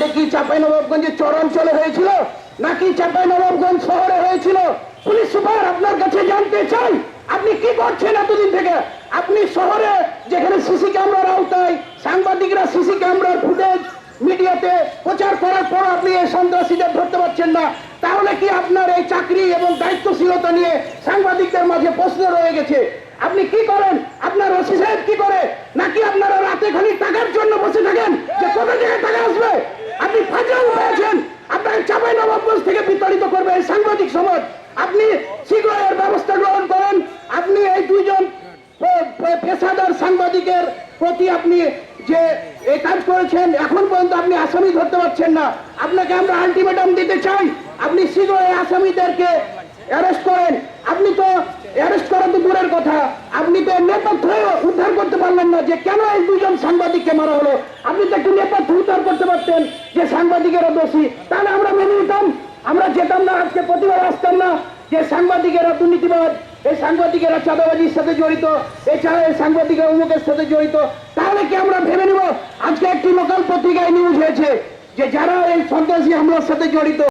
হামলাটা কি চাঁপাইনবাবগঞ্জের চরাঞ্চলে হয়েছিল নাকি চাঁপাইনবাবগঞ্জ শহরে হয়েছিল? পুলিশ সুপার, আপনার কাছে জানতে চাই আপনি কি করছেন এতদিন থেকে? আপনি শহরে যেখানে সিসি ক্যামেরার আওতায় সাংবাদিকরা সিসি ক্যামেরার ফুটেজ মিডিয়াতে প্রচার করার পর আপনি এই সন্ত্রাসীদের ধরতে পারছেন না, তাহলে কি আপনার এই চাকরি এবং দায়িত্বশীলতা নিয়ে সাংবাদিকদের মাঝে প্রশ্ন রয়ে গেছে? আপনি কি করেন? আপনার ওসি সাহেব কি করে? নাকি আপনারা রাতে খালি টাকার জন্য বসে থাকেন যে কোথা থেকে টাকা আসবে? আপনি ফাজল হয়েছেন। আপনাকে চাঁপাইনবাবগঞ্জ থেকে বিতাড়িত করবে এই সাংবাদিক সমাজ। আপনি শীঘ্র এর ব্যবস্থা গ্রহণ করেন। আপনি এই দুইজন পেশাদার সাংবাদিকের প্রতি আপনি যে এই কাজ করেছেন, এখন পর্যন্ত আপনি আসামি ধরতে পারছেন না। আপনাকে আমরা আলটিমেটাম দিতে চাই, আপনি শীঘ্র এই আসামিদেরকে অ্যারেস্ট করেন। আপনি তো অ্যারেস্ট করা তো দূরের কথা, আপনি তো নেপথ্য উদ্ধার করতে পারলেন না যে কেন এই দুজন সাংবাদিককে মারা হলো। আপনি তো একটু নেপথ্য উদ্ধার করতে পারতেন যে সাংবাদিকেরা দোষী, তাহলে আমরা মেনে নিতাম, আমরা যেতাম না, আজকে প্রতিবাদ আসতাম না যে সাংবাদিকেরা দুর্নীতিবাদ, এই সাংবাদিকেরা চাঁদাবাজির সাথে জড়িত, এছাড়া এই সাংবাদিকেরা অমুকের সাথে জড়িত। তাহলে কি আমরা ভেবে নিব? আজকে একটি লোকাল পত্রিকায় নিউজ হয়েছে যে যারা এই সন্ত্রাসী হামলার সাথে জড়িত